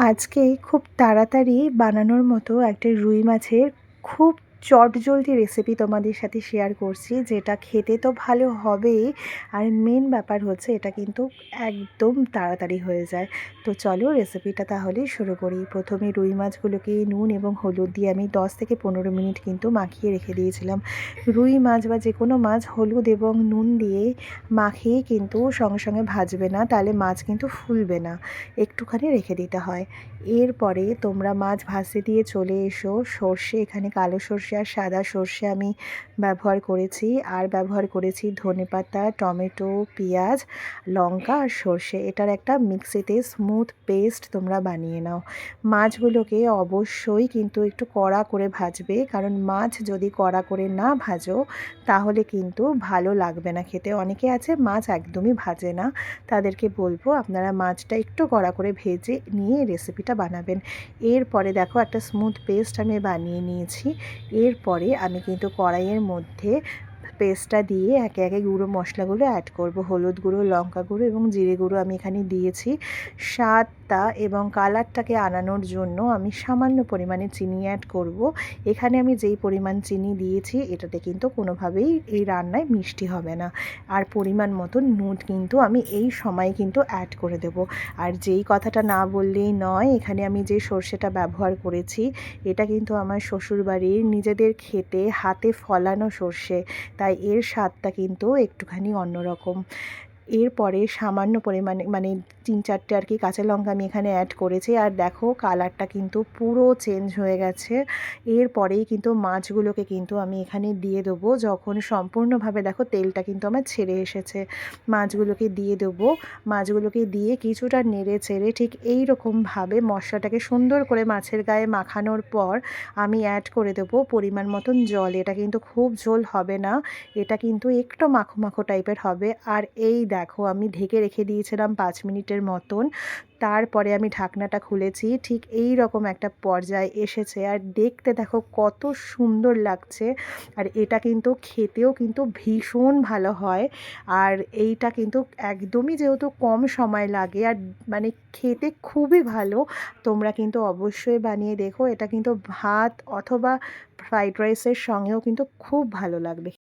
আজকে খুব তাড়াতাড়ি বানানোর মতো একটা রুই মাছের খুব চটজলদি রেসিপি তোমাদের সাথে শেয়ার করছি, যেটা খেতে তো ভালো হবেই, আর মেন ব্যাপার হচ্ছে এটা কিন্তু একদম তাড়াতাড়ি হয়ে যায়। তো চলো রেসিপিটা তাহলে শুরু করি। প্রথমে রুই মাছগুলোকে নুন এবং হলুদ দিয়ে আমি 10 থেকে 15 মিনিট কিন্তু মাখিয়ে রেখে দিয়েছিলাম। রুই মাছ বা যে কোনো মাছ হলুদ এবং নুন দিয়ে মাখিয়ে কিন্তু সঙ্গে সঙ্গে ভাজবে না, তাহলে মাছ কিন্তু ফুলবে না, একটুখানি রেখে দিতে হয়। এরপরে তোমরা মাছ ভাজতে দিয়ে চলে এসো। সর্ষে, এখানে কালো সর্ষে আর সাদা সর্ষে আমি ব্যবহার করেছি, আর ব্যবহার করেছি ধনেপাতা, টমেটো, পেঁয়াজ, লঙ্কা আর সর্ষে। এটার একটা মিক্সিতে স্মুথ পেস্ট তোমরা বানিয়ে নাও। মাছগুলোকে অবশ্যই কিন্তু একটু কড়া করে ভাজবে, কারণ মাছ যদি কড়া করে না ভাজো তাহলে কিন্তু ভালো লাগবে না খেতে। অনেকে আছে মাছ একদমই ভাজে না, তাদেরকে বলবো আপনারা মাছটা একটু কড়া করে ভেজে নিয়ে রেসিপিটা বানাবেন। এরপরে দেখো একটা স্মুথ পেস্ট আমি বানিয়ে নিয়েছি। এরপরে আমি কিন্তু কড়াইয়ের মধ্যে পেস্টটা দিয়ে একে একে গুঁড়ো মশলাগুলো অ্যাড করব। হলুদ গুঁড়ো, লঙ্কা গুঁড়ো এবং জিরে গুঁড়ো আমি এখানে দিয়েছি। স্বাদটা এবং কালারটাকে আনানোর জন্য আমি সামান্য পরিমাণে চিনি অ্যাড করব। এখানে আমি যেই পরিমাণ চিনি দিয়েছি এটাতে কিন্তু কোনোভাবেই এই রান্নায় মিষ্টি হবে না। আর পরিমাণ মতো নুন কিন্তু আমি এই সময় কিন্তু অ্যাড করে দেব। আর যেই কথাটা না বললেই নয়, এখানে আমি যে সর্ষেটা ব্যবহার করেছি এটা কিন্তু আমার শ্বশুরবাড়ির নিজেদের খেতে হাতে ফলানো সর্ষে, তাই এর স্বাদটা কিন্তু একটুখানি অন্যরকম। এরপরে সামান্য পরিমাণে মানে 3-4টে আর কি কাঁচা লঙ্কা আমি এখানে অ্যাড করেছি, আর দেখো কালারটা কিন্তু পুরো চেঞ্জ হয়ে গেছে। এরপরেই কিন্তু মাছগুলোকে কিন্তু আমি এখানে দিয়ে দেবো। যখন সম্পূর্ণভাবে দেখো তেলটা কিন্তু আমার ছেড়ে এসেছে, মাছগুলোকে দিয়ে দেবো। মাছগুলোকে দিয়ে কিছুটা নেড়ে চেড়ে ঠিক এই রকমভাবে মশলাটাকে সুন্দর করে মাছের গায়ে মাখানোর পর আমি অ্যাড করে দেবো পরিমাণ মতন জল। এটা কিন্তু খুব ঝোল হবে না, এটা কিন্তু একটু মাখো মাখো টাইপের হবে। আর এই দেখো আমি ঢেকে রেখে দিয়েছিলাম 5 মিনিটের মতন, তারপরে আমি ঢাকনাটা খুলেছি, ঠিক এই রকম একটা পর্যায়ে এসেছে। আর দেখতে দেখো কত সুন্দর লাগছে, আর এটা কিন্তু খেতেও কিন্তু ভীষণ ভালো হয়। আর এইটা কিন্তু একদমই যেহেতু কম সময় লাগে আর মানে খেতে খুবই ভালো, তোমরা কিন্তু অবশ্যই বানিয়ে দেখো। এটা কিন্তু ভাত অথবা ফ্রাইড রাইসের সঙ্গেও কিন্তু খুব ভালো লাগবে।